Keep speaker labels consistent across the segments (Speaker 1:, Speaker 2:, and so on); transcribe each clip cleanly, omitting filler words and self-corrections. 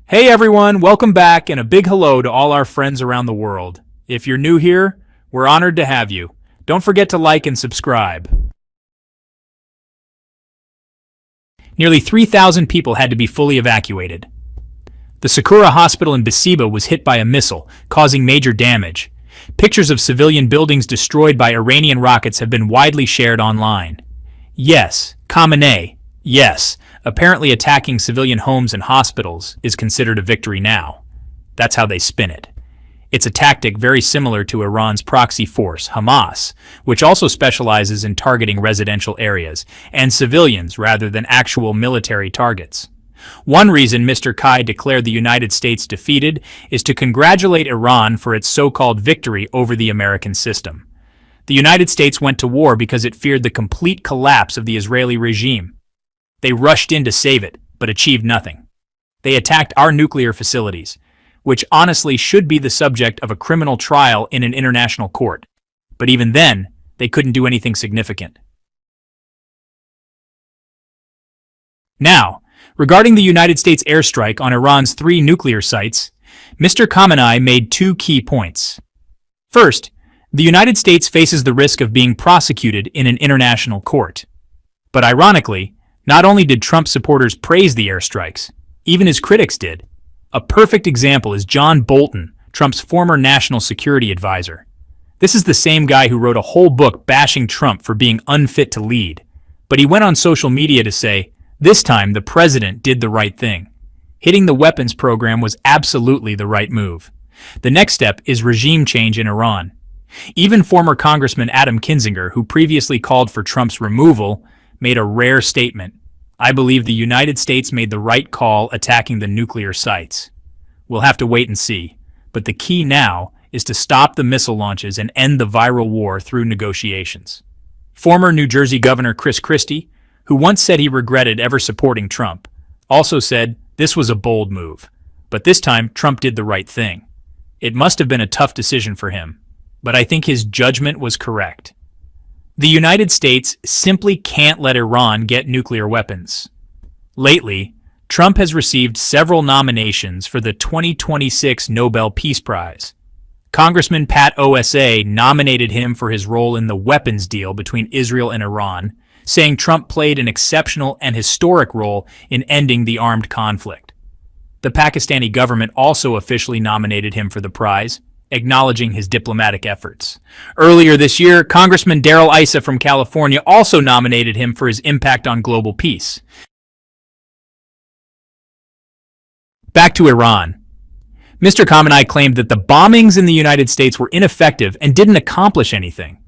Speaker 1: Hey everyone, welcome back and a big hello to all our friends around the world. If you're new here, we're honored to have you. Don't forget to like and subscribe. Nearly 3,000 people had to be fully evacuated. The Sakura hospital in Beersheba was hit by a missile, causing major damage. Pictures of civilian buildings destroyed by Iranian rockets have been widely shared online. Yes, Khamenei, yes, apparently attacking civilian homes and hospitals is considered a victory now. That's how they spin it. It's a tactic very similar to Iran's proxy force, Hamas, which also specializes in targeting residential areas and civilians rather than actual military targets. One reason Mr. Kai declared the United States defeated is to congratulate Iran for its so-called victory over the American system. The United States went to war because it feared the complete collapse of the Israeli regime. They rushed in to save it, but achieved nothing. They attacked our nuclear facilities, which honestly should be the subject of a criminal trial in an international court. But even then, they couldn't do anything significant. Now, regarding the United States airstrike on Iran's 3 nuclear sites, Mr. Khamenei made 2 key points. First, the United States faces the risk of being prosecuted in an international court. But ironically, not only did Trump supporters praise the airstrikes, even his critics did. A perfect example is John Bolton, Trump's former national security advisor. This is the same guy who wrote a whole book bashing Trump for being unfit to lead. But he went on social media to say, this time the president did the right thing. Hitting the weapons program was absolutely the right move. The next step is regime change in Iran. Even former Congressman Adam Kinzinger, who previously called for Trump's removal, made a rare statement. I believe the United States made the right call attacking the nuclear sites. We'll have to wait and see, but the key now is to stop the missile launches and end the viral war through negotiations. Former New Jersey Governor Chris Christie, who once said he regretted ever supporting Trump, also said this was a bold move, but this time Trump did the right thing. It must have been a tough decision for him, but I think his judgment was correct. The United States simply can't let Iran get nuclear weapons. Lately, Trump has received several nominations for the 2026 Nobel Peace Prize. Congressman Pat OSA nominated him for his role in the weapons deal between Israel and Iran, saying Trump played an exceptional and historic role in ending the armed conflict. The Pakistani government also officially nominated him for the prize, acknowledging his diplomatic efforts. Earlier this year, Congressman Darrell Issa from California also nominated him for his impact on global peace. Back to Iran. Mr. Khamenei claimed that the bombings in the United States were ineffective and didn't accomplish anything.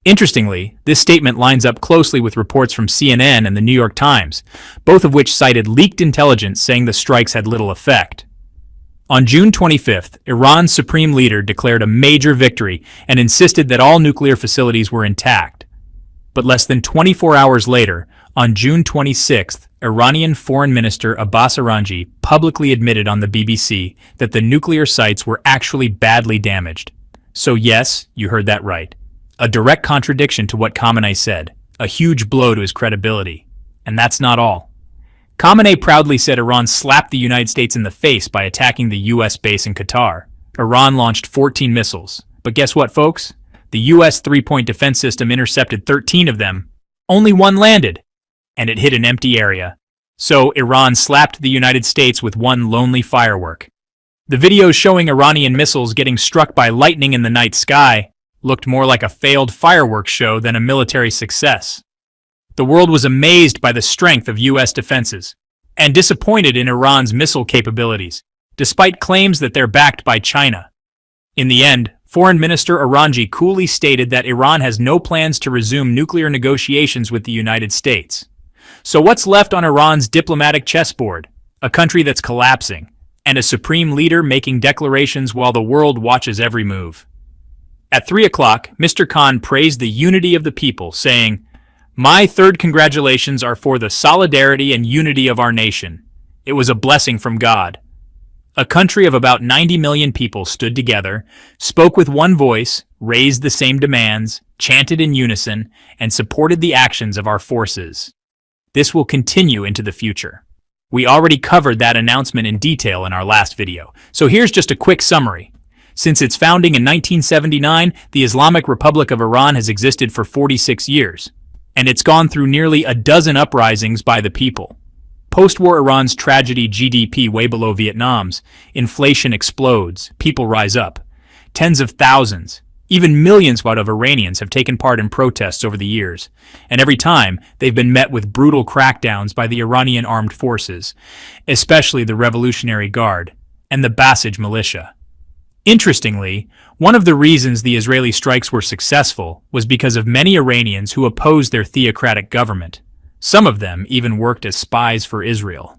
Speaker 1: Interestingly, this statement lines up closely with reports from CNN and the New York Times, both of which cited leaked intelligence saying the strikes had little effect. On June 25th, Iran's supreme leader declared a major victory and insisted that all nuclear facilities were intact. But less than 24 hours later, on June 26th, Iranian Foreign Minister Abbas Araghchi publicly admitted on the BBC that the nuclear sites were actually badly damaged. So yes, you heard that right. A direct contradiction to what Khamenei said, a huge blow to his credibility. And that's not all. Khamenei proudly said Iran slapped the United States in the face by attacking the U.S. base in Qatar. Iran launched 14 missiles. But guess what, folks? The U.S. three-point defense system intercepted 13 of them. Only 1 landed, and it hit an empty area. So Iran slapped the United States with one lonely firework. The videos showing Iranian missiles getting struck by lightning in the night sky looked more like a failed fireworks show than a military success. The world was amazed by the strength of U.S. defenses and disappointed in Iran's missile capabilities, despite claims that they're backed by China. In the end, Foreign Minister Araghchi coolly stated that Iran has no plans to resume nuclear negotiations with the United States. So what's left on Iran's diplomatic chessboard? A country that's collapsing, and a supreme leader making declarations while the world watches every move. At 3 o'clock, Mr. Khan praised the unity of the people, saying, "My third congratulations are for the solidarity and unity of our nation. It was a blessing from God." A country of about 90 million people stood together, spoke with one voice, raised the same demands, chanted in unison, and supported the actions of our forces. This will continue into the future. We already covered that announcement in detail in our last video, so here's just a quick summary. Since its founding in 1979, the Islamic Republic of Iran has existed for 46 years, and it's gone through nearly a dozen uprisings by the people. Post-war Iran's tragedy, GDP way below Vietnam's, inflation explodes, people rise up. Tens of thousands, even millions of Iranians have taken part in protests over the years, and every time they've been met with brutal crackdowns by the Iranian armed forces, especially the Revolutionary Guard and the Basij militia. Interestingly, one of the reasons the Israeli strikes were successful was because of many Iranians who opposed their theocratic government. Some of them even worked as spies for Israel.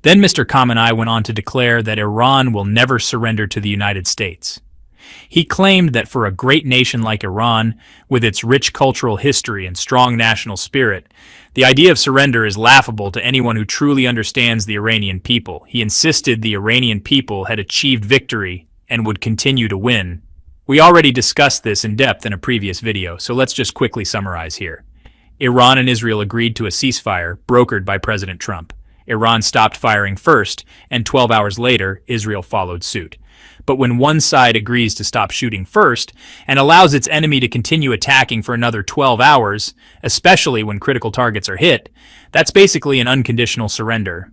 Speaker 1: Then Mr. Khamenei went on to declare that Iran will never surrender to the United States. He claimed that for a great nation like Iran, with its rich cultural history and strong national spirit, the idea of surrender is laughable to anyone who truly understands the Iranian people. He insisted the Iranian people had achieved victory and would continue to win. We already discussed this in depth in a previous video, so let's just quickly summarize here. Iran and Israel agreed to a ceasefire brokered by President Trump. Iran stopped firing first, and 12 hours later, Israel followed suit. But when one side agrees to stop shooting first and allows its enemy to continue attacking for another 12 hours, especially when critical targets are hit, that's basically an unconditional surrender.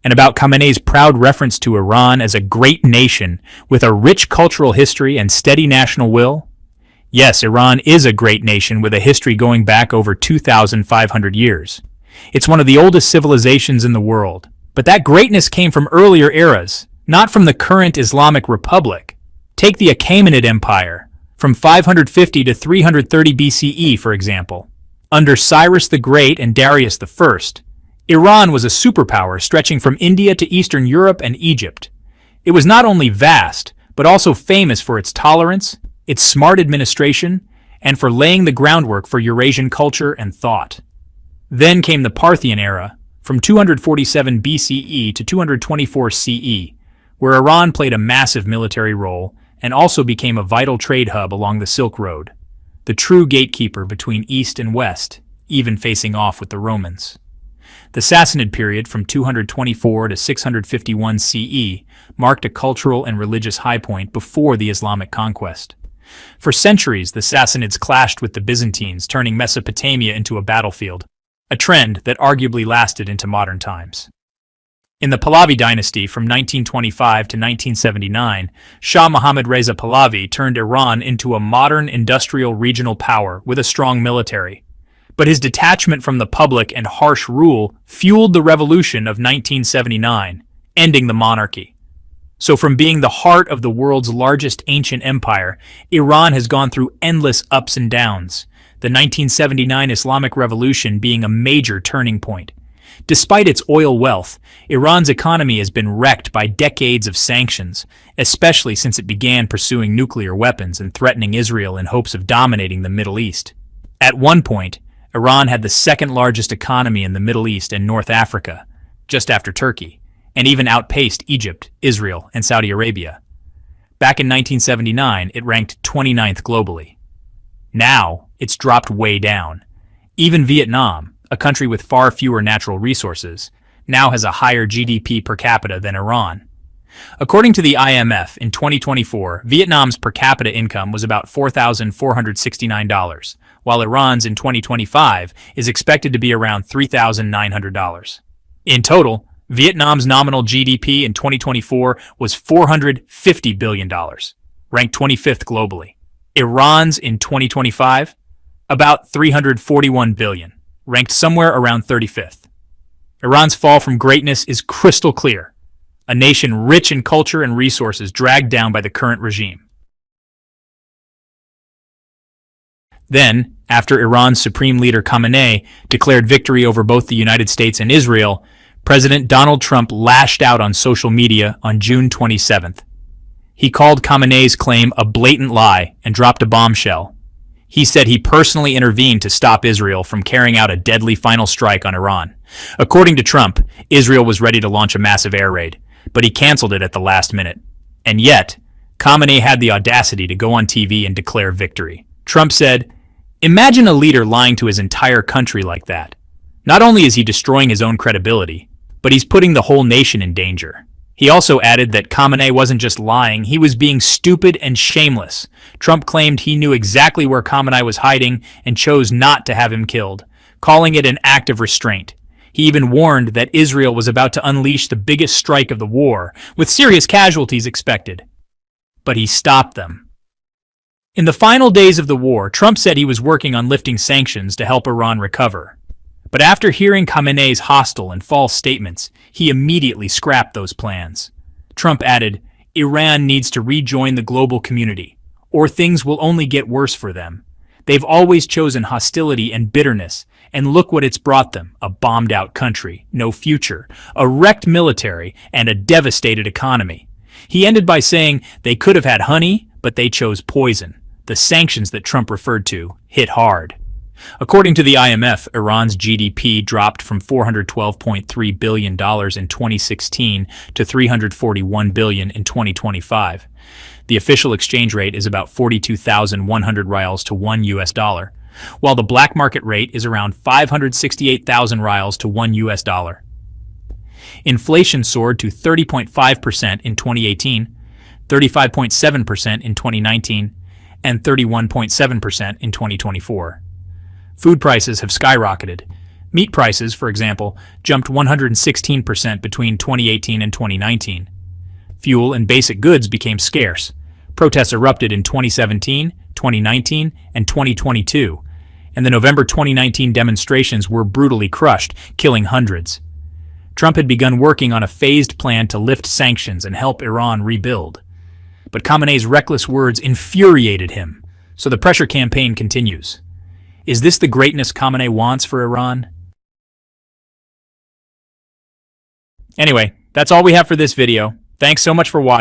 Speaker 1: And about Khamenei's proud reference to Iran as a great nation with a rich cultural history and steady national will? Yes, Iran is a great nation with a history going back over 2,500 years. It's one of the oldest civilizations in the world. But that greatness came from earlier eras, not from the current Islamic Republic. Take the Achaemenid Empire, from 550 to 330 BCE, for example. Under Cyrus the Great and Darius I, Iran was a superpower stretching from India to Eastern Europe and Egypt. It was not only vast, but also famous for its tolerance, its smart administration, and for laying the groundwork for Eurasian culture and thought. Then came the Parthian era, from 247 BCE to 224 CE, where Iran played a massive military role and also became a vital trade hub along the Silk Road, the true gatekeeper between East and West, even facing off with the Romans. The Sassanid period from 224 to 651 CE marked a cultural and religious high point before the Islamic conquest. For centuries, the Sassanids clashed with the Byzantines, turning Mesopotamia into a battlefield, a trend that arguably lasted into modern times. In the Pahlavi dynasty from 1925 to 1979, Shah Mohammad Reza Pahlavi turned Iran into a modern industrial regional power with a strong military. But his detachment from the public and harsh rule fueled the revolution of 1979, ending the monarchy. So from being the heart of the world's largest ancient empire, Iran has gone through endless ups and downs, the 1979 Islamic Revolution being a major turning point. Despite its oil wealth, Iran's economy has been wrecked by decades of sanctions, especially since it began pursuing nuclear weapons and threatening Israel in hopes of dominating the Middle East. At one point, Iran had the second largest economy in the Middle East and North Africa, just after Turkey, and even outpaced Egypt, Israel, and Saudi Arabia. Back in 1979, it ranked 29th globally. Now, it's dropped way down. Even Vietnam, a country with far fewer natural resources, now has a higher GDP per capita than Iran. According to the IMF, in 2024, Vietnam's per capita income was about $4,469, while Iran's in 2025 is expected to be around $3,900. In total, Vietnam's nominal GDP in 2024 was $450 billion, ranked 25th globally. Iran's in 2025, about $341 billion, ranked somewhere around 35th. Iran's fall from greatness is crystal clear, a nation rich in culture and resources dragged down by the current regime. Then, after Iran's supreme leader Khamenei declared victory over both the United States and Israel, President Donald Trump lashed out on social media on June 27th. He called Khamenei's claim a blatant lie and dropped a bombshell. He said he personally intervened to stop Israel from carrying out a deadly final strike on Iran. According to Trump, Israel was ready to launch a massive air raid, but he canceled it at the last minute. And yet, Khamenei had the audacity to go on TV and declare victory. Trump said, "Imagine a leader lying to his entire country like that. Not only is he destroying his own credibility, but he's putting the whole nation in danger. He also added that Khamenei wasn't just lying, he was being stupid and shameless. Trump claimed he knew exactly where Khamenei was hiding and chose not to have him killed, calling it an act of restraint. He even warned that Israel was about to unleash the biggest strike of the war, with serious casualties expected. But he stopped them. In the final days of the war, Trump said he was working on lifting sanctions to help Iran recover. But after hearing Khamenei's hostile and false statements, he immediately scrapped those plans. Trump added, Iran needs to rejoin the global community, or things will only get worse for them. They've always chosen hostility and bitterness, and look what it's brought them, a bombed-out country, no future, a wrecked military, and a devastated economy. He ended by saying they could have had honey, but they chose poison. The sanctions that Trump referred to hit hard. According to the IMF, Iran's GDP dropped from $412.3 billion in 2016 to $341 billion in 2025. The official exchange rate is about 42,100 rials to $1, while the black market rate is around 568,000 rials to $1. Inflation soared to 30.5% in 2018, 35.7% in 2019, and 31.7% in 2024. Food prices have skyrocketed. Meat prices, for example, jumped 116% between 2018 and 2019. Fuel and basic goods became scarce. Protests erupted in 2017, 2019, and 2022, and the November 2019 demonstrations were brutally crushed, killing hundreds. Trump had begun working on a phased plan to lift sanctions and help Iran rebuild. But Khamenei's reckless words infuriated him, so the pressure campaign continues. Is this the greatness Khamenei wants for Iran? Anyway, that's all we have for this video. Thanks so much for watching.